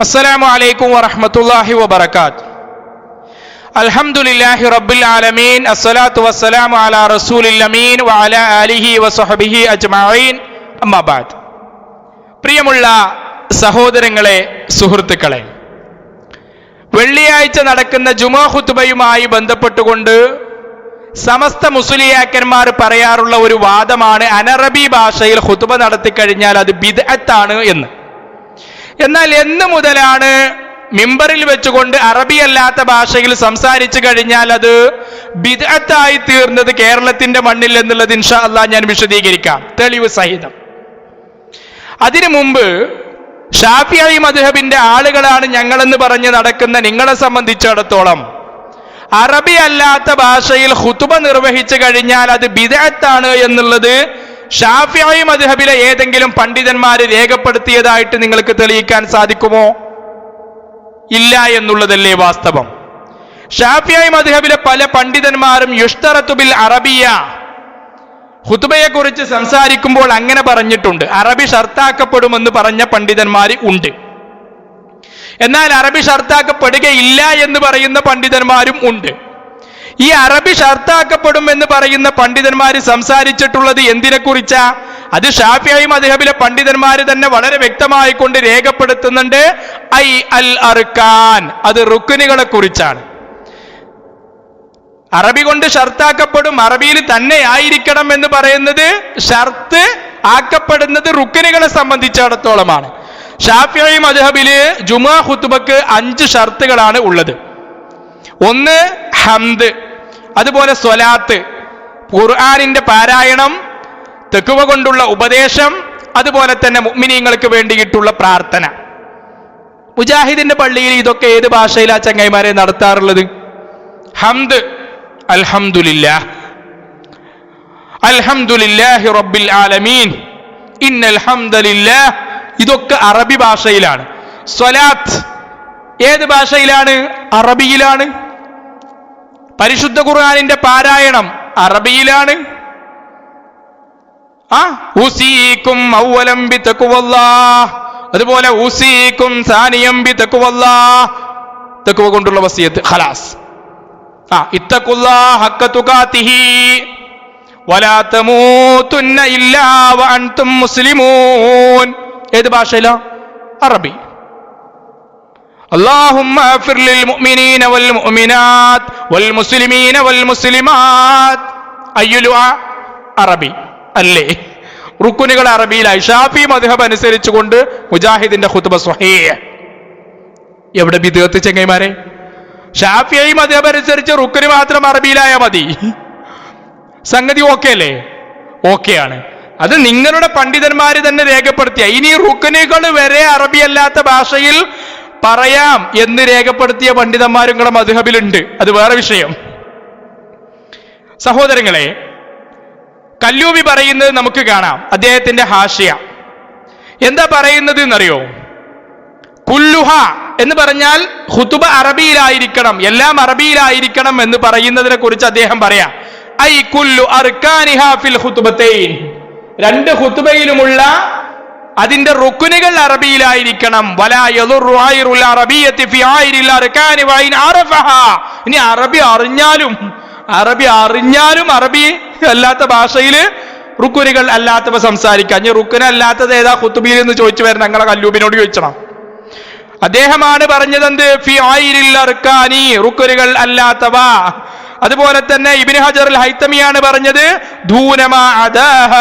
അസ്സലാമു അലൈക്കും വറഹ്മത്തുള്ളാഹി വബറകാത്ത്. അൽഹംദുലില്ലാഹി റബ്ബിൽ ആലമീൻ. അസ്സലാത്തു വസ്സലാമു അലാ റസൂലിൽ അമീൻ വഅലാ ആലിഹി വസഹ്ബിഹി അജ്മഈൻ. അമ്മാ ബഅദ്. പ്രിയമുള്ള സഹോദരങ്ങളെ, സുഹൃത്തുക്കളെ, വെള്ളിയാഴ്ച നടക്കുന്ന ജുമുഅ ഖുതുബയുമായി ബന്ധപ്പെട്ടുകൊണ്ട് സമസ്ത മുസ്ലിയാക്കന്മാർ പറയാറുള്ള ഒരു വാദമാണ് അനറബി ഭാഷയിൽ ഖുതുബ നടത്തിക്കഴിഞ്ഞാൽ അത് ബിദ്അത്താണ് എന്ന്. എന്നാൽ എന്ന് മുതലാണ് മിമ്പറിൽ വെച്ചുകൊണ്ട് അറബി അല്ലാത്ത ഭാഷയിൽ സംസാരിച്ചു കഴിഞ്ഞാൽ അത് ബിദ്അത്തായി തീർന്നത് കേരളത്തിന്റെ മണ്ണിൽ എന്നുള്ളത് ഇൻഷാ അല്ലാഹ് ഞാൻ വിശദീകരിക്കാം തെളിവ് സഹിതം. അതിനു മുമ്പ് ഷാഫിഈ മദ്ഹബിന്റെ ആളുകളാണ് ഞങ്ങളെന്ന് പറഞ്ഞ് നടക്കുന്ന നിങ്ങളെ സംബന്ധിച്ചിടത്തോളം അറബി അല്ലാത്ത ഭാഷയിൽ ഖുതുബ നിർവഹിച്ചു കഴിഞ്ഞാൽ അത് ബിദ്അത്താണ് എന്നുള്ളത് ഷാഫിഈ മദ്ഹബിലെ ഏതെങ്കിലും പണ്ഡിതന്മാര് രേഖപ്പെടുത്തിയതായിട്ട് നിങ്ങൾക്ക് തെളിയിക്കാൻ സാധിക്കുമോ? ഇല്ല എന്നുള്ളതല്ലേ വാസ്തവം. ഷാഫിഈ മദ്ഹബിലെ പല പണ്ഡിതന്മാരും യുഷ്തറത്തു ബിൽ അറബിയ, ഖുതുബയെ കുറിച്ച് സംസാരിക്കുമ്പോൾ അങ്ങനെ പറഞ്ഞിട്ടുണ്ട്, അറബി ഷർത്താക്കപ്പെടുമെന്ന് പറഞ്ഞ പണ്ഡിതന്മാർ ഉണ്ട്. എന്നാൽ അറബി ഷർത്താക്കപ്പെടുകയില്ല എന്ന് പറയുന്ന പണ്ഡിതന്മാരും ഉണ്ട്. ഈ അറബി ഷർത്താക്കപ്പെടും എന്ന് പറയുന്ന പണ്ഡിതന്മാര് സംസാരിച്ചിട്ടുള്ളത് എന്തിനെ കുറിച്ചാ? അത് ഷാഫിഈ മദ്ഹബിലെ പണ്ഡിതന്മാര് തന്നെ വളരെ വ്യക്തമായിക്കൊണ്ട് രേഖപ്പെടുത്തുന്നുണ്ട്. ഐ അൽ അർക്കാൻ, അത് റുക്നുകളെ കുറിച്ചാണ്. അറബി കൊണ്ട് ഷർത്താക്കപ്പെടും, അറബിയിൽ തന്നെ ആയിരിക്കണം എന്ന് പറയുന്നത് ഷർത്ത് ആക്കപ്പെടുന്നത് റുക്നുകളെ സംബന്ധിച്ചിടത്തോളമാണ്. ഷാഫിഈ മദ്ഹബില് ജുമുഅ ഖുതുബക്ക് 5 ഷർത്തുകളാണ് ഉള്ളത്. ഒന്ന് ഹംദ്, അതുപോലെ സ്വലാത്ത്, ഖുർആനിന്റെ പാരായണം, തഖ്വ കൊണ്ടുള്ള ഉപദേശം, അതുപോലെ തന്നെ മുഅ്മിനീങ്ങൾക്ക് വേണ്ടിയിട്ടുള്ള പ്രാർത്ഥന. മുജാഹിദിന്റെ പള്ളിയിൽ ഇതൊക്കെ ഏത് ഭാഷയിലാ ചങ്ങായിമാരെ നടത്താറുള്ളത്? ഹംദ്, അൽഹംദുലില്ലാഹ്, അൽഹംദുലില്ലാഹി റബ്ബിൽ ആലമീൻ, ഇന്നൽ ഹംദലില്ലാഹ്, ഇതൊക്കെ അറബി ഭാഷയിലാണ്. സ്വലാത്ത് ഏത് ഭാഷയിലാണ്? അറബിയിലാണ്. പരിശുദ്ധ ഖുർആനിന്റെ പാരായണം അറബിയിലാണ്. ഉസീകും അവ്വലം ബിതഖ്വല്ലാഹ്, അതുപോലെ ഉസീകും സാനിയം ബിതഖ്വല്ലാഹ്, തഖ്വ കൊണ്ടുള്ള വസിയത്ത്. ഖലാസ്. ഇത്തഖുല്ലാഹ ഹഖ്ക തുഖാതിഹി വലാ തമൂതുന്ന ഇല്ലാ വഅൻതും മുസ്ലിമൂൻ. ഏത് ഭാഷയിലാ? അറബി. اللهم اغفر للمؤمنين والمؤمنات والمسلمين والمسلمات. അയ്യുലുഅ അറബി അല്ലേ? റുക്കുനുകൾ അറബിയിലായി. ഷാഫി മദ്ഹബ് അനുസരിച്ചുകൊണ്ട് മുജാഹിദിന്റെ ഖുതുബ സ്വഹീഹ്. എവിടെ ബിദ്അത്ത് ചങ്ങായിമാരെ? ഷാഫിഈ മദ്ഹബ് അനുസരിച്ച് റുക്കുന് മാത്രം അറബിയിലായാൽ മതി, സംഗതി ഓക്കെ അല്ലേ? ഓക്കെയാണ്. അത് നിങ്ങളുടെ പണ്ഡിതന്മാര് തന്നെ രേഖപ്പെടുത്തിയ. ഇനി റുക്കുനുകൾ വരെ അറബി അല്ലാത്ത ഭാഷയിൽ പറയാം എന്ന് രേഖപ്പെടുത്തിയ പണ്ഡിതന്മാരും കൂടെ മദ്ഹബിലുണ്ട്, അത് വേറെ വിഷയം. സഹോദരങ്ങളെ, കല്ലൂബി പറയുന്നത് നമുക്ക് കാണാം. അദ്ദേഹത്തിന്റെ ഹാഷിയ എന്താ പറയുന്നത് എന്നറിയോ? കുല്ലുഹ എന്ന് പറഞ്ഞാൽ ഖുതുബ അറബിയിലായിരിക്കണം, എല്ലാം അറബിയിലായിരിക്കണം എന്ന് പറയുന്നതിനെ കുറിച്ച് അദ്ദേഹം പറയാം. ഐ കുല്ലു അർക്കാനിഹാ ഫിൽ ഖുതുബത്തൈൻ, 2 ഖുതുബയിലുമുള്ള അതിന്റെ റുക്കുനുകൾ അറബിയിലായിരിക്കണം. വലാ യദുറു ഗൈറുൽ അറബിയ്യതി ഫി ഗൈരിൽ അർകാനി വഇൻ അറഫഹ. ഇനി അറബി അറിഞ്ഞാലും അറബി അല്ലാത്ത ഭാഷയിൽ റുക്കുനുകൾ അല്ലാത്തവ സംസാരിക്കാം. ഇനി റുക്കുന അല്ലാത്തത് ഏതാ ഖുതുബയിൽ എന്ന് ചോദിച്ചു വരണം, ഞങ്ങളെ കല്ലൂബിനോട് ചോദിച്ചണം. അദ്ദേഹമാണ് പറഞ്ഞതെന്ത്? ഫി ഗൈരിൽ അർകാനി, റുക്കുനുകൾ അല്ലാത്തവ. അതുപോലെ തന്നെ ഇബ്നു ഹജർ അൽ ഹൈതമിയാണ് പറഞ്ഞത് ദൂനമാ അദാഹ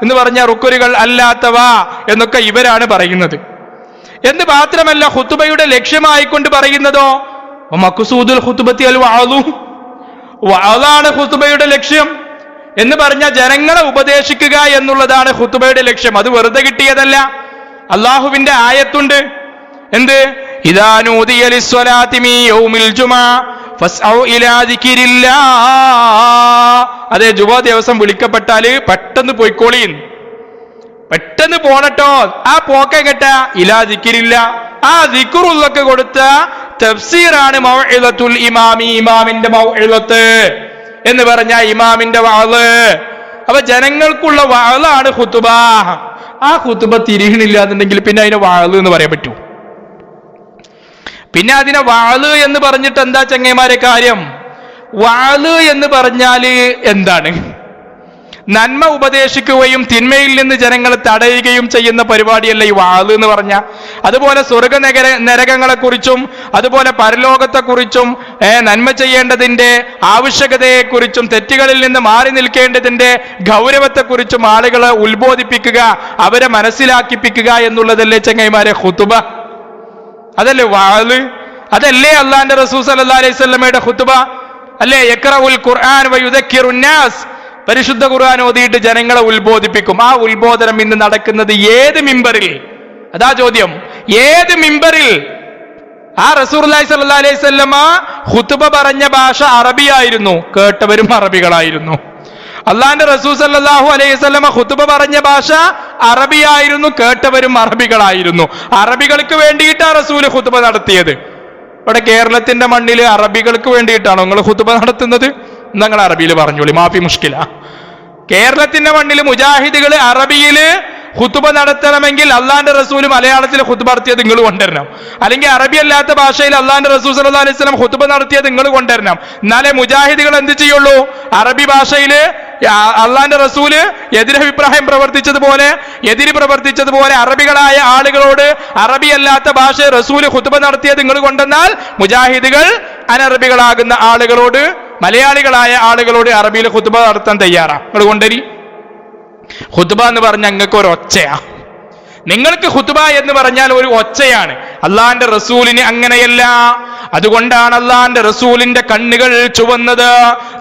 എന്ന് പറഞ്ഞ റുക്കുനുകൾ അല്ലാത്തവ എന്നൊക്കെ ഇവരാണ് പറയുന്നത്. എന്ന് മാത്രമല്ല, ഖുതുബയുടെ ലക്ഷ്യമായിക്കൊണ്ട് പറയുന്നതോ മഖ്സൂദുൽ ഖുതുബത്തി അൽ വഅദു, വഅദാണ് ഖുതുബയുടെ ലക്ഷ്യം എന്ന് പറഞ്ഞ ജനങ്ങളെ ഉപദേശിക്കുക എന്നുള്ളതാണ് ഖുതുബയുടെ ലക്ഷ്യം. അത് വെറുതെ കിട്ടിയതല്ല. അല്ലാഹുവിന്റെ ആയത്തുണ്ട്. എന്ത്? ഇദാ നൂദിയ ലിസ്സലാത്തി മിൻ യൗമിൽ ജുമുഅ ഫസ്ഔ ഇലാ ദിക്രില്ലാഹ്. അതേ, ജുമുഅ ദിവസം വിളിക്കപ്പെട്ടാല് പെട്ടെന്ന് പോയിക്കോളീൻ, പെട്ടെന്ന് പോണട്ടോ. ആ പോക്ക കേട്ടാ ഇലാ ദിക്രില്ലാഹ്, ആ ദിക്റുള്ളക്ക് കൊടുത്ത തഫ്സീറാണ് മൗഇദത്തുൽ ഇമാമി, ഇമാമിന്റെ മൗഇദത്ത് എന്ന് പറഞ്ഞ ഇമാമിന്റെ വഅദ്. അപ്പൊ ജനങ്ങൾക്കുള്ള വഅദാണ് ഖുതുബ. ആ ഖുതുബ തിരിയണില്ല എന്നുണ്ടെങ്കിൽ പിന്നെ അതിനെ വഅദ് എന്ന് പറയാൻ പറ്റൂ? പിന്നെ അതിനെ വാള് എന്ന് പറഞ്ഞിട്ട് എന്താ ചങ്ങന്മാരെ കാര്യം? വാള് എന്ന് പറഞ്ഞാല് എന്താണ്? നന്മ ഉപദേശിക്കുകയും തിന്മയിൽ നിന്ന് ജനങ്ങളെ തടയുകയും ചെയ്യുന്ന പരിപാടിയല്ല ഈ വാള് എന്ന് പറഞ്ഞ. അതുപോലെ സ്വർഗ നരകങ്ങളെക്കുറിച്ചും അതുപോലെ പരലോകത്തെക്കുറിച്ചും നന്മ ചെയ്യേണ്ടതിന്റെ ആവശ്യകതയെക്കുറിച്ചും തെറ്റുകളിൽ നിന്ന് മാറി നിൽക്കേണ്ടതിന്റെ ഗൗരവത്തെക്കുറിച്ചും ആളുകളെ ഉത്ബോധിപ്പിക്കുക, അവരെ മനസ്സിലാക്കിപ്പിക്കുക എന്നുള്ളതല്ലേ ചങ്ങായിമാരെ ഖുതുബ? അതല്ലേ വാള്? അതല്ലേ അള്ളാന്റെ റസൂൽ സല്ലല്ലാഹു അലൈഹി വസല്ലമയുടെ ഖുതുബ? അല്ലേ യഖറഉൽ ഖുർആൻ വയുദക്കിറുന്നാസ്, പരിശുദ്ധ ഖുർആൻ ഓതിയിട്ട് ജനങ്ങളെ ഉത്ബോധിപ്പിക്കും. ആ ഉത്ബോധനം ഇന്ന് നടക്കുന്നത് ഏത് മിമ്പറിൽ? അതാ ചോദ്യം. ഏത് മിമ്പറിൽ? ആ റസൂലുള്ളാഹി സ്വല്ലല്ലാഹു അലൈഹി വസല്ലമ ഖുതുബ പറഞ്ഞ ഭാഷ അറബിയായിരുന്നു, കേട്ടവരും അറബികളായിരുന്നു. അള്ളാന്റെ റസൂൽ സല്ലല്ലാഹു അലൈഹി വസല്ലമ ഖുതുബ പറഞ്ഞ ഭാഷ അറബിയായിരുന്നു, കേട്ടവരും അറബികളായിരുന്നു. അറബികൾക്ക് വേണ്ടിയിട്ടാണ് റസൂൽ ഖുതുബ നടത്തിയത്. ഇവിടെ കേരളത്തിന്റെ മണ്ണിൽ അറബികൾക്ക് വേണ്ടിയിട്ടാണോ നിങ്ങൾ ഖുതുബ നടത്തുന്നത്? നിങ്ങൾ അറബിയിൽ പറഞ്ഞോളി, മാഫി മുഷ്കില. കേരളത്തിന്റെ മണ്ണിൽ മുജാഹിദുകൾ അറബിയില് ഖുതുബ നടത്തണമെങ്കിൽ അള്ളാന്റെ റസൂൽ മലയാളത്തിൽ ഖുതുബ നടത്തിയത് നിങ്ങൾ കൊണ്ടുവരണം. അല്ലെങ്കിൽ അറബി അല്ലാത്ത ഭാഷയിൽ അള്ളാന്റെ റസൂൽ സല്ലല്ലാഹു അലൈഹി വസല്ലം ഖുതുബ നടത്തിയത് നിങ്ങൾ കൊണ്ടുവരണം. എന്നാലേ മുജാഹിദുകൾ എന്ത് ചെയ്യുള്ളൂ? അറബി ഭാഷയിൽ അള്ളാന്റെ റസൂല് എതിരഭിപ്രായം എതിര് പ്രവർത്തിച്ചതുപോലെ അറബികളായ ആളുകളോട് അറബി അല്ലാത്ത ഭാഷ റസൂല് ഖുതുബ നടത്തിയത് നിങ്ങൾ കൊണ്ടെന്നാൽ മുജാഹിദുകൾ അനറബികളാകുന്ന ആളുകളോട്, മലയാളികളായ ആളുകളോട് അറബിയിൽ ഖുതുബ നടത്താൻ തയ്യാറാ. നിങ്ങൾ കൊണ്ടുവരി. ഖുതുബ എന്ന് പറഞ്ഞാൽ നിങ്ങൾക്ക് ഒരു ഒച്ചയാ. നിങ്ങൾക്ക് ഖുതുബ എന്ന് പറഞ്ഞാൽ ഒരു ഒച്ചയാണ്. അള്ളാന്റെ റസൂലിന് അങ്ങനെയല്ല. അതുകൊണ്ടാണ് അള്ളാന്റെ റസൂലിന്റെ കണ്ണുകൾ ചുവന്നത്,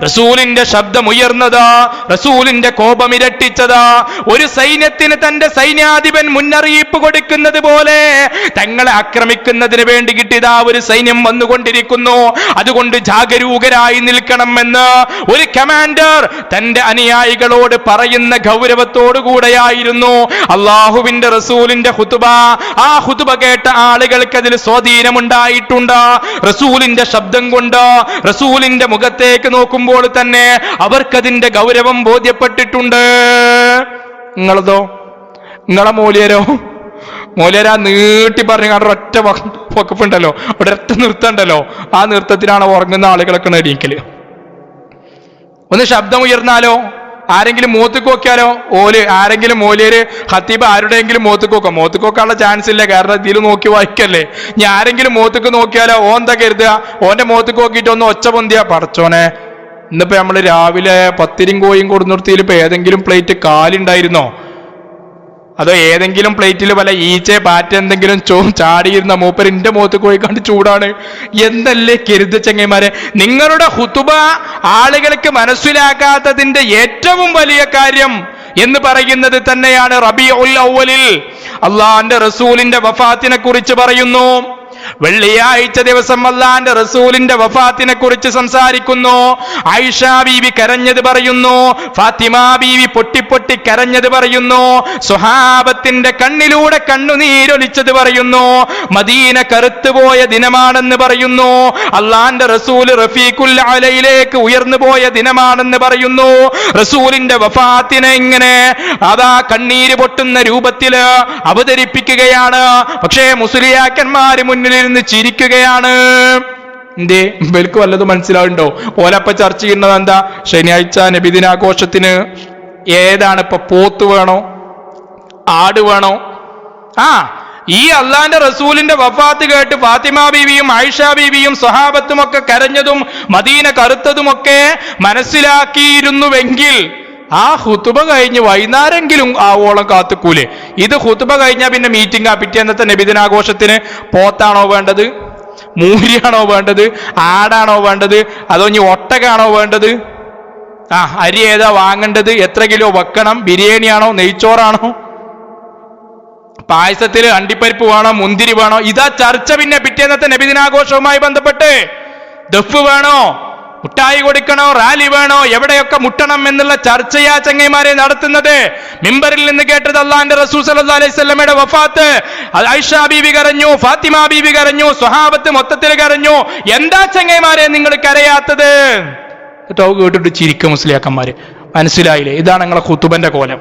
റസൂലിന്റെ ശബ്ദം ഉയർന്നത്, റസൂലിന്റെ കോപം ഇരട്ടിച്ചത്. ഒരു സൈന്യത്തിന് തന്റെ സൈന്യാധിപൻ മുന്നറിയിപ്പ് കൊടുക്കുന്നത് പോലെ തങ്ങളെ ആക്രമിക്കുന്നതിന് വേണ്ടി കിട്ടിയതാ ഒരു സൈന്യം വന്നുകൊണ്ടിരിക്കുന്നു, അതുകൊണ്ട് ജാഗരൂകരായി നിൽക്കണമെന്ന് ഒരു കമാൻഡർ തന്റെ അനുയായികളോട് പറയുന്ന ഗൗരവത്തോടുകൂടെയായിരുന്നു അള്ളാഹുവിന്റെ റസൂലിന്റെ ഖുതുബ. ആ ഖുതുബ കേട്ട ആളുകൾക്ക് അതിൽ സ്വാധീനമുണ്ടായിട്ടുണ്ട്. റസൂലിന്റെ ശബ്ദം കൊണ്ട്, റസൂലിന്റെ മുഖത്തേക്ക് നോക്കുമ്പോൾ തന്നെ അവർക്കതിന്റെ ഗൗരവം ബോധ്യപ്പെട്ടിട്ടുണ്ട്. നിങ്ങളതോ? നിങ്ങളെ മൂല്യരാ നീട്ടി പറഞ്ഞു ഒറ്റ വക്കപ്പുണ്ടല്ലോ, ഒരൊറ്റ നൃത്തമുണ്ടല്ലോ, ആ നൃത്തത്തിനാണ് ഉറങ്ങുന്ന ആളുകളൊക്കെ എണീക്കല്. ഒന്ന് ശബ്ദം ഉയർന്നാലോ, ആരെങ്കിലും മൂത്തുക്ക് നോക്കിയാലോ, ആരെങ്കിലും മൂല്യര് ഖത്തീബ് ആരുടെയെങ്കിലും മൂത്തുക്ക് നോക്കാനുള്ള ചാൻസ് ഇല്ല, കാരണം ഇതിൽ നോക്കി വായിക്കല്ലേ. ഇനി ആരെങ്കിലും മൂത്തുക്ക് നോക്കിയാലോ ഓന്താ കരുതുക, ഓന്റെ മൂത്തുക്ക് നോക്കിയിട്ട് ഒന്ന് ഒച്ച പൊന്തിയാ പടച്ചോനെ. ഇന്നിപ്പോ നമ്മള് രാവിലെ പത്തിരിയും കോയും കൊടുന്നിടത്തിൽ ഇപ്പൊ ഏതെങ്കിലും പ്ലേറ്റ് കാലുണ്ടായിരുന്നോ? അതോ ഏതെങ്കിലും പ്ലേറ്റിൽ വല്ല ഈച്ചെ പാറ്റ എന്തെങ്കിലും ചാടിയിരുന്ന മൂപ്പരിന്റെ മുഖത്ത് പോയി കണ്ട് ചൂടാണ് എന്നല്ലേ കരുത ചങ്ങന്മാരെ. നിങ്ങളുടെ ഖുതുബ ആളുകൾക്ക് മനസ്സിലാക്കാത്തതിന്റെ ഏറ്റവും വലിയ കാര്യം എന്ന് പറയുന്നത് തന്നെയാണ് റബീഉൽ അവ്വലിൽ അള്ളാന്റെ റസൂലിന്റെ വഫാത്തിനെ കുറിച്ച് പറയുന്നു. വെള്ളിയാഴ്ച ദിവസം അല്ലാന്റെ റസൂലിന്റെ വഫാത്തിനെ കുറിച്ച് സംസാരിക്കുന്നു. ആയിഷ ബീവി കരഞ്ഞത് പറയുന്നു, ഫാത്തിമ ബീവി പൊട്ടി കരഞ്ഞത് പറയുന്നു, സ്വഹാബത്തിന്റെ കണ്ണിലൂടെ കണ്ണുനീരൊലിച്ചത് പറയുന്നു, മദീന കറുത്തുപോയ ദിനമാണെന്ന് പറയുന്നു, അള്ളാന്റെ റസൂല് റഫീഖുൽ അലയിലേക്ക് ഉയർന്നു പോയ ദിനമാണെന്ന് പറയുന്നു. റസൂലിന്റെ വഫാത്തിനെ ഇങ്ങനെ അതാ കണ്ണീര് പൊട്ടുന്ന രൂപത്തില് അവതരിപ്പിക്കുകയാണ്. പക്ഷേ മുസ്ലിയാക്കന്മാര് മുന്നിൽ ഇരുന്ന് ചിരിക്കുകയാണ്. എന്തേ ഇവർക്ക് വല്ലതും മനസ്സിലാവുണ്ടോ? ഓലപ്പ ചർച്ച ചെയ്യുന്നത് എന്താ? ശനിയാഴ്ച നബിദിനാഘോഷത്തിന് ഏതാണ് ഇപ്പൊ? പോത്ത് വേണോ, ആട് വേണോ? ഈ അള്ളാന്റെ റസൂലിന്റെ വഫാത്ത് കേട്ട് ഫാത്തിമ ബീവിയും ആയിഷ ബീവിയും സ്വഹാബത്തും ഒക്കെ കരഞ്ഞതും മദീന കറുത്തതുമൊക്കെ മനസ്സിലാക്കിയിരുന്നുവെങ്കിൽ ആ ഖുതുബ കഴിഞ്ഞ് വൈകുന്നേരമെങ്കിലും ആവോളം കാത്തുക്കൂലേ? ഇത് ഖുതുബ കഴിഞ്ഞാൽ പിന്നെ മീറ്റിംഗ്. പിറ്റേന്നത്തെ നബിദിനാഘോഷത്തിന് പോത്താണോ വേണ്ടത്, മൂരിയാണോ വേണ്ടത്, ആടാണോ വേണ്ടത്, അതോ ഇനി ഒട്ടകാണോ വേണ്ടത്? അരി ഏതാ വാങ്ങേണ്ടത്, എത്ര കിലോ വെക്കണം, ബിരിയാണിയാണോ നെയ്ച്ചോറാണോ, പായസത്തിൽ അണ്ടിപ്പരിപ്പ് വേണോ മുന്തിരി വേണോ? ഇതാ ചർച്ച. പിന്നെ പിറ്റേന്നത്തെ നബിദിനാഘോഷവുമായി ബന്ധപ്പെട്ട് ദഫ് വേണോ, മുട്ടായി കൊടുക്കണോ, റാലി വേണോ, എവിടെയൊക്കെ മുട്ടണം എന്നുള്ള ചർച്ചയാ ചങ്ങൈമാരെ നടത്തുന്നത്. മിമ്പറിൽ നിന്ന് കേട്ടത് അള്ളാന്റെ റസൂൽ സല്ലല്ലാഹു അലൈഹി വസല്ലമയുടെ വഫാത്ത്. ആയിഷ ബീവി കരഞ്ഞു, ഫാത്തിമ ബീവി കരഞ്ഞു, സ്വഹാബത്ത് മൊത്തത്തിൽ കരഞ്ഞു. എന്താ ചങ്ങൈമാരെ നിങ്ങൾ കരയാത്തത്? കേട്ടിട്ട് ചിരിക്കും മുസ്ലിയാക്കന്മാര്. മനസ്സിലായില്ലേ? ഇതാണ് നിങ്ങളെ ഖുതുബന്റെ കോലം,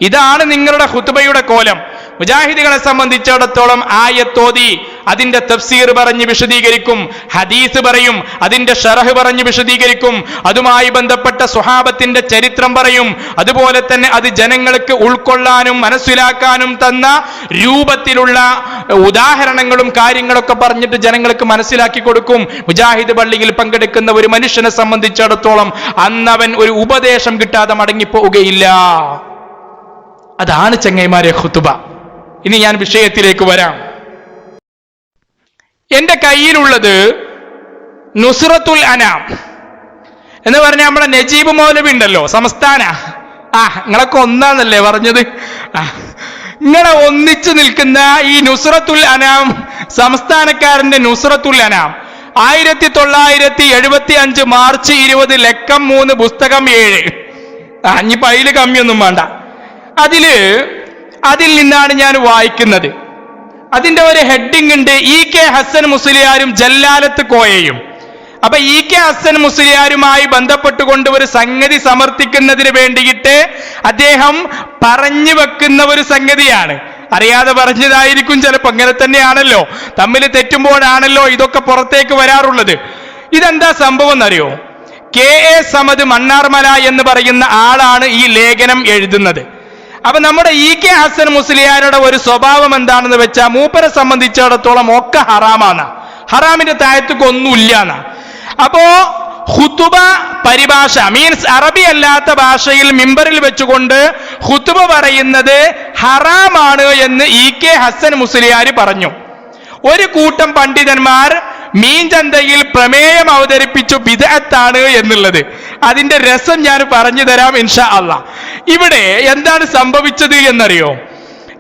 ഇതാണ് നിങ്ങളുടെ ഖുതുബയുടെ കോലം. മുജാഹിദുകളെ സംബന്ധിച്ചിടത്തോളം ആയത്തോതി അതിന്റെ തഫ്സീർ പറഞ്ഞ് വിശദീകരിക്കും, ഹദീസ് പറയും, അതിന്റെ ശറഹ് പറഞ്ഞ് വിശദീകരിക്കും, അതുമായി ബന്ധപ്പെട്ട സ്വഹാബത്തിന്റെ ചരിത്രം പറയും. അതുപോലെ തന്നെ അത് ജനങ്ങൾക്ക് ഉൾക്കൊള്ളാനും മനസ്സിലാക്കാനും തന്ന രൂപത്തിലുള്ള ഉദാഹരണങ്ങളും കാര്യങ്ങളൊക്കെ പറഞ്ഞിട്ട് ജനങ്ങൾക്ക് മനസ്സിലാക്കി കൊടുക്കും. മുജാഹിദ് പള്ളിയിൽ പങ്കെടുക്കുന്ന ഒരു മനുഷ്യനെ സംബന്ധിച്ചിടത്തോളം അന്നവൻ ഒരു ഉപദേശം കിട്ടാതെ മടങ്ങിപ്പോവുകയില്ല. അതാണ് ചങ്ങൈമാരെ ഖുതുബ. ഇനി ഞാൻ വിഷയത്തിലേക്ക് വരാം. എന്റെ കയ്യിലുള്ളത് നുസ്റത്തുൽ അനാം എന്ന് പറഞ്ഞ നമ്മുടെ നജീബ് മൗലവി ഉണ്ടല്ലോ, സംസ്ഥാന നിങ്ങളൊക്കെ ഒന്നാന്നല്ലേ പറഞ്ഞത്? നിങ്ങളെ ഒന്നിച്ചു നിൽക്കുന്ന ഈ നുസ്റത്തുൽ അനാം സംസ്ഥാനക്കാരന്റെ നുസ്റത്തുൽ അനാം 1975 മാർച്ച് 20 ലക്കം 3 പുസ്തകം 7. ഇനിയിപ്പോ അതില് കമ്മിയൊന്നും വേണ്ട. അതിൽ നിന്നാണ് ഞാൻ വായിക്കുന്നത്. അതിന്റെ ഒരു ഹെഡിങ് ഉണ്ട്, EK ഹസൻ മുസ്ലിയാരും ജല്ലാലത്ത് കോയയും. അപ്പൊ EK ഹസൻ മുസ്ലിയാരുമായി ബന്ധപ്പെട്ടുകൊണ്ട് ഒരു സംഗതി സമർത്ഥിക്കുന്നതിന് വേണ്ടിയിട്ട് അദ്ദേഹം പറഞ്ഞു വെക്കുന്ന ഒരു സംഗതിയാണ്. അറിയാതെ പറഞ്ഞതായിരിക്കും ചിലപ്പോൾ, അങ്ങനെ തന്നെയാണല്ലോ, തമ്മിൽ തെറ്റുമ്പോഴാണല്ലോ ഇതൊക്കെ പുറത്തേക്ക് വരാറുള്ളത്. ഇതെന്താ സംഭവം എന്നറിയോ? KA സമദ് മണ്ണാർമല എന്ന് പറയുന്ന ആളാണ് ഈ ലേഖനം എഴുതുന്നത്. അപ്പൊ നമ്മുടെ EK ഹസൻ മുസ്ലിയാരുടെ ഒരു സ്വഭാവം എന്താണെന്ന് വെച്ചാൽ മൂപ്പരെ സംബന്ധിച്ചിടത്തോളം ഒക്കെ ഹറാമാണ്, ഹറാമിന്റെ താഴത്തേക്ക് ഒന്നുമില്ല. അപ്പോ ഖുതുബ പരിഭാഷ മീൻസ് അറബി അല്ലാത്ത ഭാഷയിൽ മിമ്പറിൽ വെച്ചുകൊണ്ട് ഖുതുബ പറയുന്നത് ഹറാമാണ് എന്ന് EK ഹസൻ മുസ്ലിയാർ പറഞ്ഞു. ഒരു കൂട്ടം പണ്ഡിതന്മാർ മീൻചന്തയിൽ പ്രമേയം അവതരിപ്പിച്ചു ബിദ്അത്താണ് എന്നുള്ളത്. അതിന്റെ രസം ഞാൻ പറഞ്ഞു തരാം ഇൻഷാ അല്ലാഹ്. ഇവിടെ എന്താണ് സംഭവിച്ചത് എന്നറിയോ?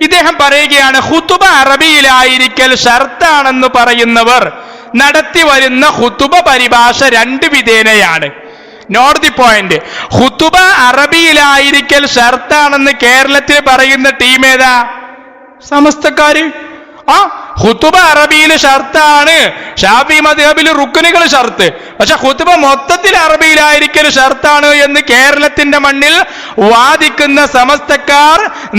ഇദ്ദേഹം പറയുകയാണ്, ഖുതുബ അറബിയിലായിരിക്കൽ ഷർത്താണെന്ന് പറയുന്നവർ നടത്തി വരുന്ന ഖുതുബ പരിഭാഷ 2 വിധേനയാണ്. Note the point. ഖുതുബ അറബിയിലായിരിക്കൽ ഷർത്താണെന്ന് കേരളത്തിൽ പറയുന്ന ടീം ഏതാ? സമസ്തക്കാര്. ഖുതുബ അറബിയിൽ ഷർത്താണ്, ഷാഫി മദ്ഹബിൽ റുക്നുകൾ ഷർത്ത്. പക്ഷെ ഖുതുബ മൊത്തത്തിൽ അറബിയിലായിരിക്കൽ ഷർത്താണ് എന്ന് കേരളത്തിന്റെ മണ്ണിൽ വാദിക്കുന്ന സമസ്തക്കാർ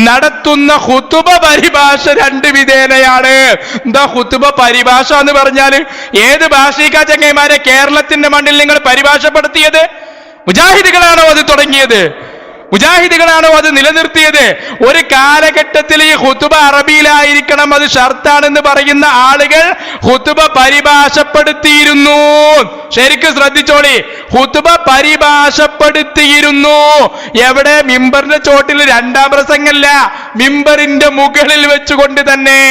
നടത്തുന്ന ഖുതുബ പരിഭാഷ 2 വിധേനയാണ്. എന്താ ഖുതുബ പരിഭാഷ എന്ന് പറഞ്ഞാല്? ഏത് ഭാഷയിക്കാ ചങ്ങൈമാരെ കേരളത്തിന്റെ മണ്ണിൽ നിങ്ങൾ പരിഭാഷപ്പെടുത്തിയത്? മുജാഹിദുകളാണോ അത് തുടങ്ങിയത്? മുജാഹിദുകളാണോ അത് നിലനിർത്തിയത്? ഒരു കാലഘട്ടത്തിൽ ഈ ഖുതുബ അറബിയിലായിരിക്കണം, അത് ഷർത്താണെന്ന് പറയുന്ന ആളുകൾ ഖുതുബ പരിഭാഷപ്പെടുത്തിയിരുന്നു. ശരിക്കും ശ്രദ്ധിച്ചോളി, ഖുതുബ പരിഭാഷപ്പെടുത്തിയിരുന്നു. എവിടെ? മിമ്പറിന്റെ ചോട്ടിൽ 2ാം പ്രസംഗമല്ല, മിമ്പറിന്റെ മുകളിൽ വെച്ചുകൊണ്ട് തന്നെ.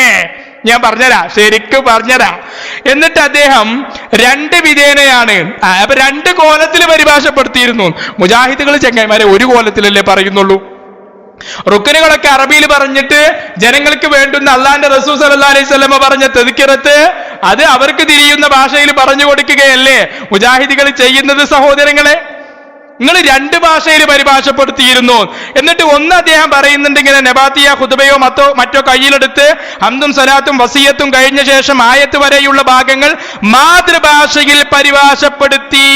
ഞാൻ പറഞ്ഞുതരാം, ശരിക്കും പറഞ്ഞുതരാം. എന്നിട്ട് അദ്ദേഹം 2 വിധേനയാണ്. അപ്പൊ 2 കോലത്തിൽ പരിഭാഷപ്പെടുത്തിയിരുന്നു. മുജാഹിദുകൾ ചങ്ങന്മാരെ ഒരു കോലത്തിലല്ലേ പറയുന്നുള്ളൂ? റുക്കനുകളൊക്കെ അറബിയിൽ പറഞ്ഞിട്ട് ജനങ്ങൾക്ക് വേണ്ടുന്ന അള്ളാന്റെ റസൂൽ സല്ലല്ലാഹു അലൈഹി വസല്ലമ പറഞ്ഞ തദ്കിറത്ത് അത് അവർക്ക് തിരിയുന്ന ഭാഷയിൽ പറഞ്ഞു കൊടുക്കുകയല്ലേ മുജാഹിദുകൾ ചെയ്യുന്നത്? സഹോദരങ്ങളെ, നിങ്ങൾ 2 ഭാഷയിൽ പരിഭാഷപ്പെടുത്തിയിരുന്നു. എന്നിട്ട് ഒന്ന് അദ്ദേഹം പറയുന്നുണ്ട് ഇങ്ങനെ, നബാത്തിയ ഖുതുബയോ മറ്റോ കയ്യിലെടുത്ത് ഹംദും സലാത്തും വസിയത്തും കഴിഞ്ഞ ശേഷം ആയത്ത് വരെയുള്ള ഭാഗങ്ങൾ മാതൃഭാഷയിൽ പരിഭാഷപ്പെടുത്തി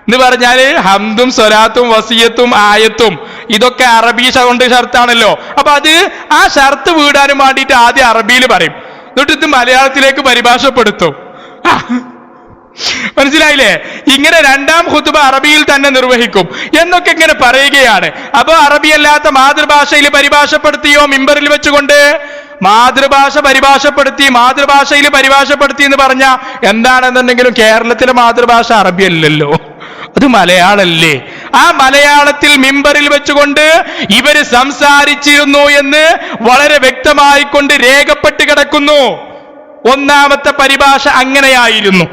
എന്ന് പറഞ്ഞാല് ഹംദും സ്വലാത്തും വസിയത്തും ആയത്തും ഇതൊക്കെ അറബി കൊണ്ട് ഷർത്താണല്ലോ. അപ്പൊ അത് ആ ഷർത്ത് വീടാനും വേണ്ടിയിട്ട് ആദ്യം അറബിയിൽ പറയും, എന്നിട്ട് ഇത് മലയാളത്തിലേക്ക് പരിഭാഷപ്പെടുത്തും. മനസ്സിലായില്ലേ? ഇങ്ങനെ 2ാം ഖുതുബ അറബിയിൽ തന്നെ നിർവഹിക്കും എന്നൊക്കെ ഇങ്ങനെ പറയുകയാണ്. അപ്പൊ അറബിയല്ലാത്ത മാതൃഭാഷയിൽ പരിഭാഷപ്പെടുത്തിയോ? മിമ്പറിൽ വെച്ചുകൊണ്ട് മാതൃഭാഷ മാതൃഭാഷയിൽ പരിഭാഷപ്പെടുത്തി എന്ന് പറഞ്ഞ എന്താണെന്നുണ്ടെങ്കിലും കേരളത്തിലെ മാതൃഭാഷ അറബി അല്ലല്ലോ, അത് മലയാളല്ലേ. ആ മലയാളത്തിൽ മിമ്പറിൽ വെച്ചുകൊണ്ട് ഇവര് സംസാരിച്ചിരുന്നു എന്ന് വളരെ വ്യക്തമായിക്കൊണ്ട് രേഖപ്പെട്ട് കിടക്കുന്നു. 1ാമത്തെ പരിഭാഷ അങ്ങനെയായിരുന്നു.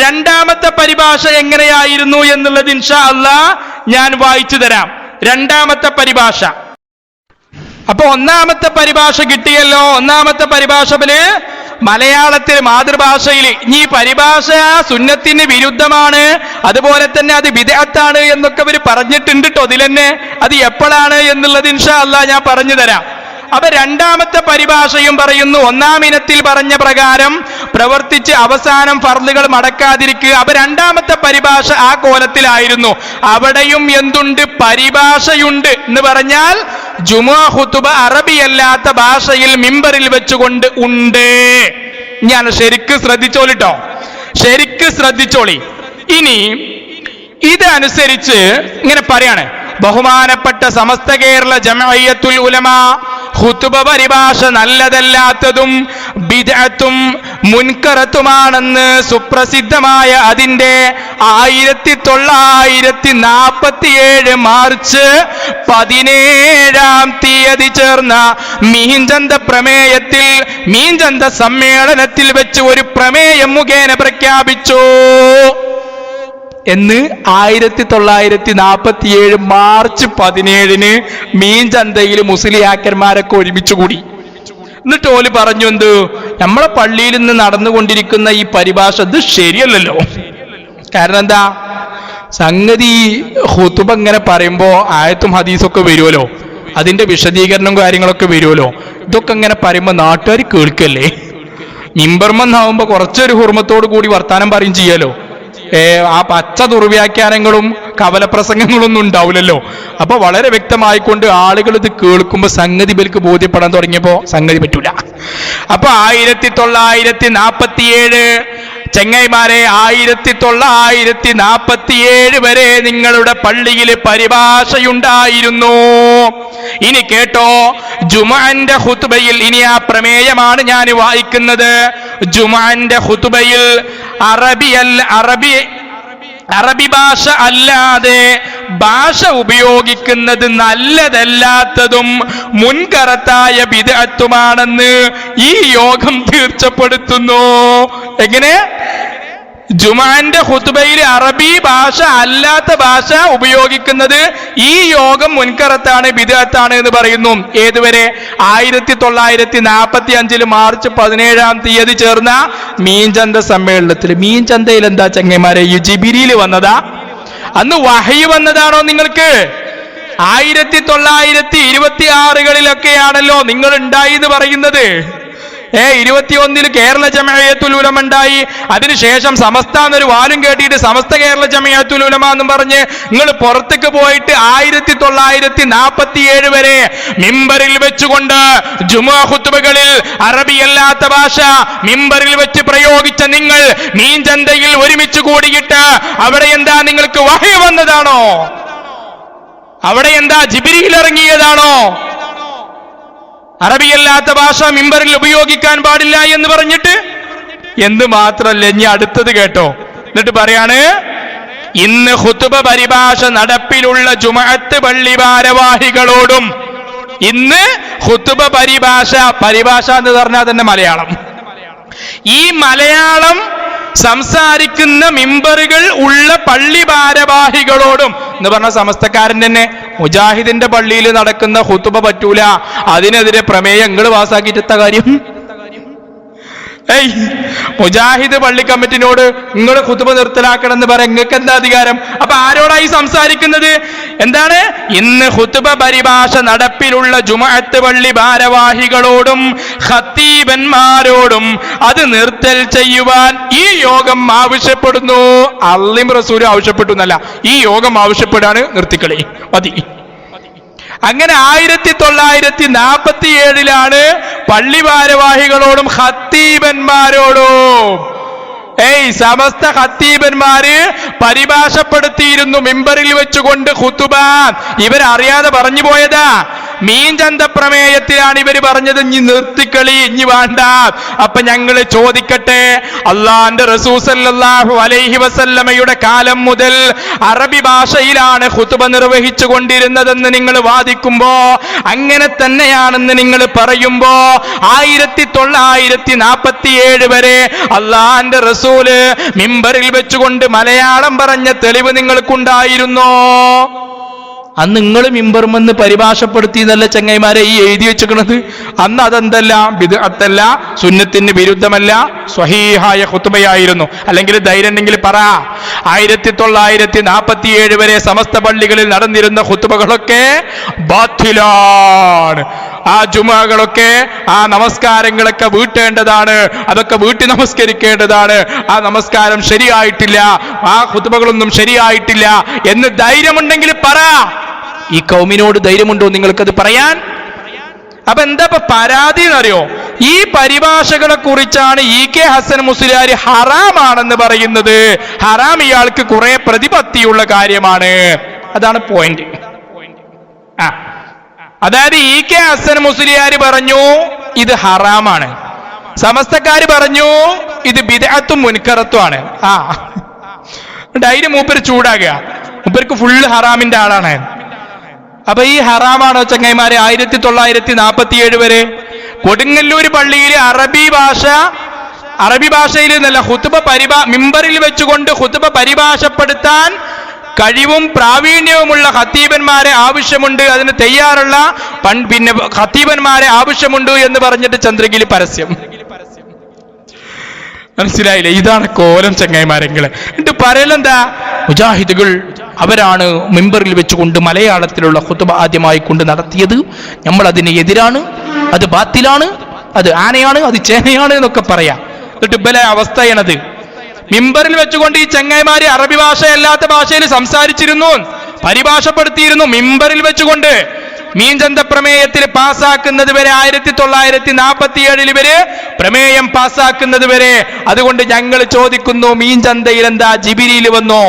2ാമത്തെ പരിഭാഷ എങ്ങനെയായിരുന്നു എന്നുള്ളത് ഇൻഷാ അല്ലാഹ് ഞാൻ വായിച്ചു തരാം. 2ാമത്തെ പരിഭാഷ. അപ്പൊ 1ാമത്തെ പരിഭാഷ കിട്ടിയല്ലോ. 1ാമത്തെ പരിഭാഷയില് മലയാളത്തിൽ മാതൃഭാഷയിൽ ഈ പരിഭാഷ സുന്നത്തിന് വിരുദ്ധമാണ്, അതുപോലെ തന്നെ അത് ബിദ്അത്താണ് എന്നൊക്കെ അവർ പറഞ്ഞിട്ടുണ്ട് ട്ടോ. അതിലെന്നെ അത് എപ്പോഴാണ് എന്നുള്ളത് ഇൻഷാ അല്ലാഹ് ഞാൻ പറഞ്ഞു തരാം. അപ്പൊ 2ാമത്തെ പരിഭാഷയും പറയുന്നു, 1ാം ഇനത്തിൽ പറഞ്ഞ പ്രകാരം പ്രവർത്തിച്ച് അവസാനം ഫർളുകൾ മടക്കാതിരിക്കുക. അപ്പൊ 2ാമത്തെ പരിഭാഷ ആ കോലത്തിലായിരുന്നു. അവിടെയും എന്തുണ്ട്? പരിഭാഷയുണ്ട് എന്ന് പറഞ്ഞാൽ ജുമുഅ ഖുതുബ അറബിയല്ലാത്ത ഭാഷയിൽ മിമ്പറിൽ വെച്ചുകൊണ്ട് ഉണ്ട്. ഞാൻ ശരിക്ക് ശ്രദ്ധിച്ചോളിട്ടോ, ശരിക്ക് ശ്രദ്ധിച്ചോളി. ഇനി ഇതനുസരിച്ച് ഇങ്ങനെ പറയാണ്, ബഹുമാനപ്പെട്ട സമസ്ത കേരള ജമഅയ്യത്തുൽ ഉലമ ഖുതുബ പരിഭാഷ നല്ലതല്ലാത്തതും ബിദ്അത്തും മുൻകറത്തുമാണെന്ന് സുപ്രസിദ്ധമായ അതിന്റെ 1947 മാർച്ച് 17 ചേർന്ന മീൻചന്ത പ്രമേയത്തിൽ മീൻചന്ത സമ്മേളനത്തിൽ വെച്ച് ഒരു പ്രമേയം മുഖേന പ്രഖ്യാപിച്ചു എന്ന് 1947 മാർച്ച് 17 മീൻചന്തയിൽ മുസ്ലിയാക്കന്മാരൊക്കെ ഒരുമിച്ച് കൂടി. എന്നിട്ട് ഓല് പറഞ്ഞു, എന്ത്, നമ്മളെ പള്ളിയിൽ നിന്ന് നടന്നുകൊണ്ടിരിക്കുന്ന ഈ പരിഭാഷ ഇത് ശരിയല്ലല്ലോ. കാരണം എന്താ, സംഗതി ഖുതുബ ഇങ്ങനെ പറയുമ്പോ ആയത്തും ഹദീസൊക്കെ വരുമല്ലോ, അതിന്റെ വിശദീകരണവും കാര്യങ്ങളൊക്കെ വരുമല്ലോ. ഇതൊക്കെ ഇങ്ങനെ പറയുമ്പോ നാട്ടുകാർ കേൾക്കല്ലേ, മിമ്പർമെന്നാവുമ്പോ കുറച്ചൊരു ഹുർമത്തോടു കൂടി വർത്താനം പറയും ചെയ്യാലോ. ആ പച്ച ദുർവ്യാഖ്യാനങ്ങളും കവലപ്രസംഗങ്ങളൊന്നും ഉണ്ടാവില്ലല്ലോ. അപ്പൊ വളരെ വ്യക്തമായിക്കൊണ്ട് ആളുകൾ ഇത് കേൾക്കുമ്പോ സംഗതി ബലിക്ക് ബോധ്യപ്പെടാൻ തുടങ്ങിയപ്പോ സംഗതി പറ്റൂല. അപ്പൊ 1947 ചെങ്ങൈമാരെ, 1947 വരെ നിങ്ങളുടെ പള്ളിയിൽ പരിഭാഷയുണ്ടായിരുന്നു. ഇനി കേട്ടോ, ജുമുഅന്റെ ഖുതുബയിൽ, ഇനി ആ പ്രമേയമാണ് ഞാൻ വായിക്കുന്നത്. ജുമുഅന്റെ ഖുതുബയിൽ അറബി ഭാഷ അല്ലാതെ ഭാഷ ഉപയോഗിക്കുന്നത് നല്ലതല്ലാത്തതും മുൻകറത്തായ ബിദ്അത്തുമാണെന്ന് ഈ യോഗം തീർച്ചപ്പെടുത്തുന്നു. എങ്ങനെ? ജുമുഅന്റെ ഖുതുബയിൽ അറബി ഭാഷ അല്ലാത്ത ഭാഷ ഉപയോഗിക്കുന്നത് ഈ യോഗം മുൻകറത്താണ്, ബിദ്അത്താണ് എന്ന് പറയുന്നു. ഏതുവരെ? 1945 മാർച്ച് 17 ചേർന്ന മീൻചന്ത സമ്മേളനത്തിൽ. മീൻചന്തയിൽ എന്താ ചങ്ങന്മാരെ, ഈ ജിബിരിയിൽ വന്നതാ? അന്ന് വഹയി വന്നതാണോ നിങ്ങൾക്ക്? 1926 നിങ്ങൾ ഉണ്ടായി എന്ന് പറയുന്നത്. 21 കേരള ജമഅത്തുൽ ഉലമ ഉണ്ടായി. അതിനുശേഷം സമസ്ത എന്നൊരു വാലും കേട്ടിട്ട് സമസ്ത കേരള ജമഅത്തുൽ ഉലമ എന്നും പറഞ്ഞ് നിങ്ങൾ പുറത്തേക്ക് പോയിട്ട് 1947 വരെ മിമ്പറിൽ വെച്ചുകൊണ്ട് ജുമുഅ ഖുതുബകളിൽ അറബിയല്ലാത്ത ഭാഷ മിമ്പറിൽ വെച്ച് പ്രയോഗിച്ച നിങ്ങൾ മീൻചന്തയിൽ ഒരുമിച്ച് കൂടിയിട്ട് അവിടെ എന്താ നിങ്ങൾക്ക് വഹി വന്നതാണോ? അവിടെ എന്താ ജിബ്രീൽ ഇറങ്ങിയതാണോ? അറബിയല്ലാത്ത ഭാഷ മിമ്പറിൽ ഉപയോഗിക്കാൻ പാടില്ല എന്ന് പറഞ്ഞിട്ട്. എന്ത് മാത്രല്ല, ഇനി അടുത്തത് കേട്ടോ. എന്നിട്ട് പറയാണ്, ഇന്ന് ഖുതുബ പരിഭാഷ നടപ്പിലുള്ള ജുമുഅത്ത് പള്ളി ഭാരവാഹികളോടും, ഇന്ന് ഖുതുബ പരിഭാഷ എന്ന് പറഞ്ഞാൽ തന്നെ മലയാളം, ഈ മലയാളം സംസാരിക്കുന്ന മിമ്പറുകൾ ഉള്ള പള്ളി ഭാരവാഹികളോടും എന്ന് പറഞ്ഞ സമസ്തക്കാരൻ തന്നെ മുജാഹിദിന്റെ പള്ളിയിൽ നടക്കുന്ന ഖുതുബ പറ്റൂല, അതിനെതിരെ പ്രമേയങ്ങൾ പാസാക്കിയിട്ടെത്ത കാര്യം? മുജാഹിദ് പള്ളി കമ്മിറ്റിനോട് നിങ്ങൾ ഖുതുബ നിർത്തലാക്കണം എന്ന് പറയാൻ നിങ്ങൾക്ക് എന്താ അധികാരം? അപ്പൊ ആരോടായി സംസാരിക്കുന്നത്? എന്താണ്? ഇന്ന് ഖുതുബ പരിഭാഷ നടപ്പിലുള്ള ജുമുഅത്ത് പള്ളി ഭാരവാഹികളോടും ഖത്തീബന്മാരോടും അത് നിർത്തൽ ചെയ്യുവാൻ ഈ യോഗം ആവശ്യപ്പെടുന്നു. അള്ളയും റസൂലും ആവശ്യപ്പെട്ടു എന്നല്ല, ഈ യോഗം ആവശ്യപ്പെടാണ്, നിർത്തിക്കളി മതി. അങ്ങനെ 1947 പള്ളി ഭാരവാഹികളോടും ഖത്തീബന്മാരോടും സമസ്ത ഖത്തീബന്മാര് പരിഭാഷപ്പെടുത്തിയിരുന്നു മിമ്പറിൽ വെച്ചുകൊണ്ട് ഖുതുബ. ഇവരറിയാതെ പറഞ്ഞു പോയതാ. മീൻചന്ത പ്രമേയത്തിലാണ് ഇവര് പറഞ്ഞത്, ഇനി നിർത്തിക്കളി, ഇനി വേണ്ട. അപ്പൊ ഞങ്ങൾ ചോദിക്കട്ടെ, അള്ളാന്റെ റസൂൽ സല്ലല്ലാഹു അലൈഹി വസല്ലമയുടെ കാലം മുതൽ അറബി ഭാഷയിലാണ് ഖുതുബ നിർവഹിച്ചു കൊണ്ടിരുന്നതെന്ന് നിങ്ങൾ വാദിക്കുമ്പോ, അങ്ങനെ തന്നെയാണെന്ന് നിങ്ങൾ പറയുമ്പോ, 1947 വരെ അള്ളാന്റെ റസൂല് മിമ്പറിൽ വെച്ചുകൊണ്ട് മലയാളം പറഞ്ഞ തെളിവ് നിങ്ങൾക്കുണ്ടായിരുന്നോ? അന്ന് നിങ്ങൾ മിമ്പർമെന്ന് പരിഭാഷപ്പെടുത്തി എന്നല്ല ചങ്ങൈമാരെ ഈ എഴുതി വെച്ചിരിക്കുന്നത്. അന്ന് അതെന്തല്ല, ബിദ്അത്തല്ല, സുന്നത്തിന് വിരുദ്ധമല്ല, സ്വഹീഹായ ഖുതുബയായിരുന്നു. അല്ലെങ്കിൽ ധൈര്യം ഉണ്ടെങ്കിൽ പറ, 1947 വരെ സമസ്ത പള്ളികളിൽ നടന്നിരുന്ന ഖുതുബകളൊക്കെ ബാത്തിലാണ്. ആ ജുമുഅകളൊക്കെ, ആ നമസ്കാരങ്ങളൊക്കെ വീട്ടേണ്ടതാണ്, അതൊക്കെ വീട്ടി നമസ്കരിക്കേണ്ടതാണ്, ആ നമസ്കാരം ശരിയായിട്ടില്ല, ആ ഖുതുബകളൊന്നും ശരിയായിട്ടില്ല എന്ന് ധൈര്യമുണ്ടെങ്കിൽ പറ. ഈ കൗമിനോട് ധൈര്യമുണ്ടോ നിങ്ങൾക്കത് പറയാൻ? അപ്പൊ എന്താ ഇപ്പൊ പരാതി എന്നറിയോ? ഈ പരിഭാഷകളെ കുറിച്ചാണ് EK ഹസൻ മുസ്ലിയാർ ഹറാമാണെന്ന് പറയുന്നത്. ഹറാം ഇയാൾക്ക് കുറെ പ്രതിപത്തിയുള്ള കാര്യമാണ്. അതാണ് പോയിന്റ്. അതായത് EK ഹസൻ മുസ്ലിയാർ പറഞ്ഞു ഇത് ഹറാമാണ്, സമസ്തക്കാര് പറഞ്ഞു ഇത് ബിദ്അത്തും മുൻകറത്തുമാണ്. അതിന് മൂപ്പര് ചൂടാകുക, മൂപ്പർക്ക് ഫുള്ള് ഹറാമിന്റെ ആളാണ്. അപ്പൊ ഈ ഹറാമാണോ ചങ്ങായിമാരെ? 1947 വരെ കൊടുങ്ങല്ലൂർ പള്ളിയിൽ അറബി ഭാഷയിൽ നിന്നല്ല ഖുതുബ മിമ്പറിൽ വെച്ചുകൊണ്ട് ഖുതുബ പരിഭാഷപ്പെടുത്താൻ കഴിവും പ്രാവീണ്യവുമുള്ള ഖത്തീബന്മാരെ ആവശ്യമുണ്ട്, അതിന് തയ്യാറുള്ള പിന്നെ ഖത്തീബന്മാരെ ആവശ്യമുണ്ട് എന്ന് പറഞ്ഞിട്ട് ചന്ദ്രഗിരി പരസ്യം. മനസ്സിലായില്ലേ? ഇതാണ് കോലം ചങ്ങായിമാരെങ്കിൽ. എന്നിട്ട് പറയലെന്താ? മുജാഹിദുകൾ അവരാണ് മിമ്പറിൽ വെച്ചുകൊണ്ട് മലയാളത്തിലുള്ള ഖുതുബ ആദ്യമായി കൊണ്ട് നടത്തിയത്, നമ്മൾ അതിന് എതിരാണ്, അത് ബാത്തിലാണ്, അത് ആനയാണ്, അത് ചേനയാണ് എന്നൊക്കെ പറയാം. എന്നിട്ട് ബല അവസ്ഥയാണത്. മിമ്പറിൽ വെച്ചുകൊണ്ട് ഈ ചങ്ങായിമാര് അറബി ഭാഷയല്ലാത്ത ഭാഷയിൽ സംസാരിച്ചിരുന്നു, പരിഭാഷപ്പെടുത്തിയിരുന്നു മിമ്പറിൽ വെച്ചുകൊണ്ട്. മീൻചന്ത പ്രമേയത്തിൽ പാസ്സാക്കുന്നത് വരെ 1947 വരെ പ്രമേയം പാസ്സാക്കുന്നത് വരെ. അതുകൊണ്ട് ഞങ്ങൾ ചോദിക്കുന്നു, മീൻചന്തയിൽ എന്താ ജിബിരിയിൽ വന്നോ?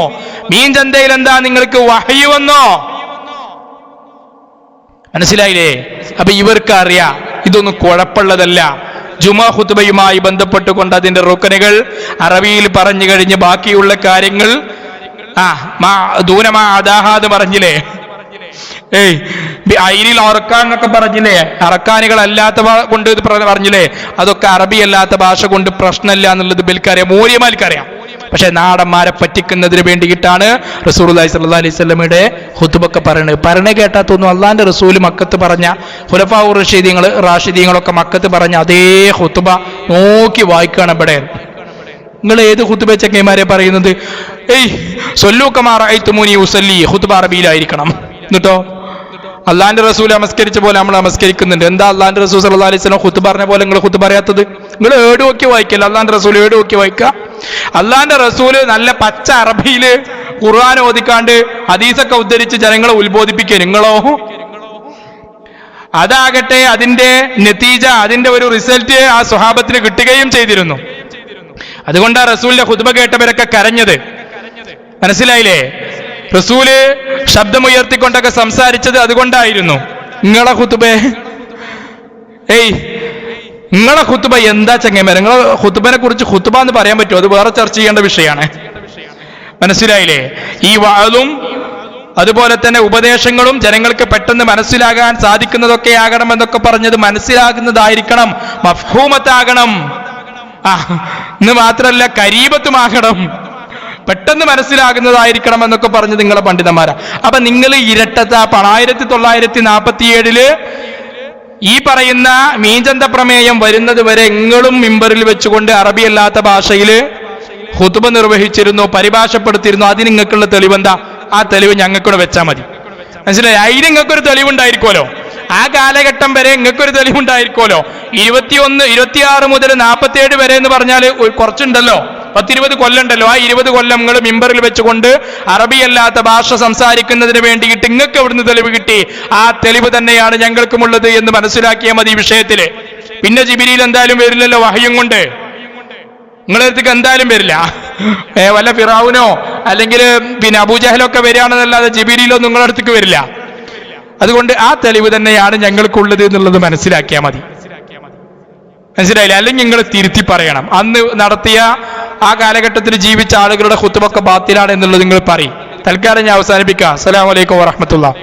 മീൻചന്തയിൽ എന്താ നിങ്ങൾക്ക് വഹ്യ് വന്നോ? മനസ്സിലായില്ലേ? അപ്പൊ ഇവർക്ക് അറിയാം ഇതൊന്നും കുഴപ്പമുള്ളതല്ല. ജുമാ ഖുതുബയുമായി ബന്ധപ്പെട്ടുകൊണ്ട് അതിന്റെ റുക്കനുകൾ അറബിയിൽ പറഞ്ഞു കഴിഞ്ഞ് ബാക്കിയുള്ള കാര്യങ്ങൾ ദൂനമാ അദാഹാദ് പറഞ്ഞില്ലേ? ഐരിൽ അറക്കാൻ എന്നൊക്കെ പറഞ്ഞില്ലേ? അറക്കാനുകളല്ലാത്ത കൊണ്ട് ഇത് പറഞ്ഞില്ലേ? അതൊക്കെ അറബി അല്ലാത്ത ഭാഷ കൊണ്ട് പ്രശ്നമില്ല എന്നുള്ളത് ബൽക്കറിയാം, മൂല്യമാർക്കറിയാം. പക്ഷെ നാടന്മാരെ പറ്റിക്കുന്നതിന് വേണ്ടിയിട്ടാണ് റസൂലുള്ളാഹി സ്വല്ലല്ലാഹി അലൈഹി വസല്ലമയുടെ ഖുതുബൊക്കെ പറയുന്നത്. പറഞ്ഞ കേട്ടാത്തൊന്നും അള്ളാന്റെ റസൂല് മക്കത്ത് പറഞ്ഞ ഖുലഫാഉർ റാഷിദീങ്ങളൊക്കെ മക്കത്ത് പറഞ്ഞ അതേ ഖുതുബ നോക്കി വായിക്കണം. ഇവിടെ നിങ്ങൾ ഏത് ഖുതുബ ചങ്ങന്മാരെ പറയുന്നത്? സല്ലൂ കമാ റഅയ്തുമൂനി ഉസല്ലി ഖുതുബ അറബിയിലായിരിക്കണം. എന്നിട്ടോ അള്ളാന്റെ റസൂൽ നമസ്കരിച്ച പോലെ നമ്മൾ നമസ്കരിക്കുന്നുണ്ട്. എന്താ അള്ളാന്റെ റസൂൽ സല്ലല്ലാഹു അലൈഹി വസല്ലം ഖുതുബ പറഞ്ഞ പോലെ നിങ്ങൾ ഖുതുബ പറയാത്തത്? നിങ്ങൾ ഏട് നോക്കി വായിക്കല്ല, അള്ളാന്റെ റസൂൽ ഏട് നോക്കി വായിക്കുക. അള്ളാന്റെ റസൂല് നല്ല പച്ച അറബിയില് ഖുർആൻ ഓതിക്കാണ്ട് ഹദീസൊക്കെ ഉദ്ധരിച്ച് ജനങ്ങളെ ഉത്ബോധിപ്പിക്കുക. നിങ്ങളോ അതാകട്ടെ അതിന്റെ നതീജ, അതിന്റെ ഒരു റിസൾട്ട് ആ സ്വഹാബത്തിന് കിട്ടുകയും ചെയ്തിരുന്നു. അതുകൊണ്ടാണ് റസൂലിന്റെ ഖുതുബ കേട്ടവരൊക്കെ കരഞ്ഞത്. മനസ്സിലായില്ലേ? റസൂല് ശബ്ദമുയർത്തിക്കൊണ്ടൊക്കെ സംസാരിച്ചത് അതുകൊണ്ടായിരുന്നു. നിങ്ങളെ ഖുതുബ എന്താ ചങ്ങന്മാരെ? നിങ്ങളെ ഖുതുബനെ കുറിച്ച് ഖുതുബ എന്ന് പറയാൻ പറ്റുമോ? അത് വേറെ ചർച്ച ചെയ്യേണ്ട വിഷയമാണ്. മനസ്സിലായില്ലേ? ഈ വഅദും അതുപോലെ തന്നെ ഉപദേശങ്ങളും ജനങ്ങൾക്ക് പെട്ടെന്ന് മനസ്സിലാകാൻ സാധിക്കുന്നതൊക്കെ ആകണം എന്നൊക്കെ പറഞ്ഞത് മനസ്സിലാകുന്നതായിരിക്കണം, മഫ്ഹൂമത്താകണം. എന്ന് മാത്രമല്ല കരീബത്തുമാകണം, പെട്ടെന്ന് മനസ്സിലാകുന്നതായിരിക്കണം എന്നൊക്കെ പറഞ്ഞ് നിങ്ങളെ പണ്ഡിതന്മാരാ. അപ്പൊ നിങ്ങൾ ഇരട്ടത്താപ്പാണ്. 1947 ഈ പറയുന്ന മീൻചന്ത പ്രമേയം വരുന്നത് വരെ എങ്ങളും മിമ്പറിൽ വെച്ചുകൊണ്ട് അറബി അല്ലാത്ത ഭാഷയിൽ ഖുതുബ നിർവഹിച്ചിരുന്നു, പരിഭാഷപ്പെടുത്തിയിരുന്നു. അതിന് നിങ്ങൾക്കുള്ള തെളിവെന്താ? ആ തെളിവ് ഞങ്ങൾക്കൂടെ വെച്ചാൽ മതി. മനസ്സിലായി? അതിന് നിങ്ങൾക്കൊരു തെളിവുണ്ടായിരിക്കുമല്ലോ. ആ കാലഘട്ടം വരെ നിങ്ങൾക്കൊരു തെളിവുണ്ടായിരിക്കുമല്ലോ. 26 മുതൽ 47 വരെ എന്ന് പറഞ്ഞാൽ കുറച്ചുണ്ടല്ലോ, 10-20 കൊല്ലമുണ്ടല്ലോ. ആ 20 കൊല്ലം നിങ്ങൾ മിമ്പറിൽ വെച്ചുകൊണ്ട് അറബി അല്ലാത്ത ഭാഷ സംസാരിക്കുന്നതിന് വേണ്ടിയിട്ട് നിങ്ങൾക്ക് എവിടുന്ന് തെളിവ് കിട്ടി? ആ തെളിവ് തന്നെയാണ് ഞങ്ങൾക്കുമുള്ളത് എന്ന് മനസ്സിലാക്കിയാൽ മതി ഈ വിഷയത്തില്. പിന്നെ ജിബിരിയിൽ എന്തായാലും വരില്ലല്ലോ വഹയും കൊണ്ട്. നിങ്ങളുടെ അടുത്തേക്ക് എന്തായാലും വരില്ല. വല്ല ഫിറഔനോ അല്ലെങ്കിൽ പിന്നെ അബൂജഹലൊക്കെ വരികയാണെന്നല്ലാതെ ജിബിരിയിലോ നിങ്ങളുടെ അടുത്തേക്ക് വരില്ല. അതുകൊണ്ട് ആ തെളിവ് തന്നെയാണ് ഞങ്ങൾക്കുള്ളത് എന്നുള്ളത് മനസ്സിലാക്കിയാൽ മതി. മനസ്സിലായില്ല? അല്ലെങ്കിൽ നിങ്ങൾ തിരുത്തി പറയണം. അന്ന് നടത്തിയ ആ കാലഘട്ടത്തിൽ ജീവിച്ച ആളുകളുടെ ഖുതുബൊക്കെ ബാത്തിലാണ് എന്നുള്ളത് നിങ്ങൾ പറയും. തൽക്കാലം ഞാൻ അവസാനിപ്പിക്കാം. അസ്സലാമു അലൈക്കും വറഹ്മത്തുള്ളാഹി.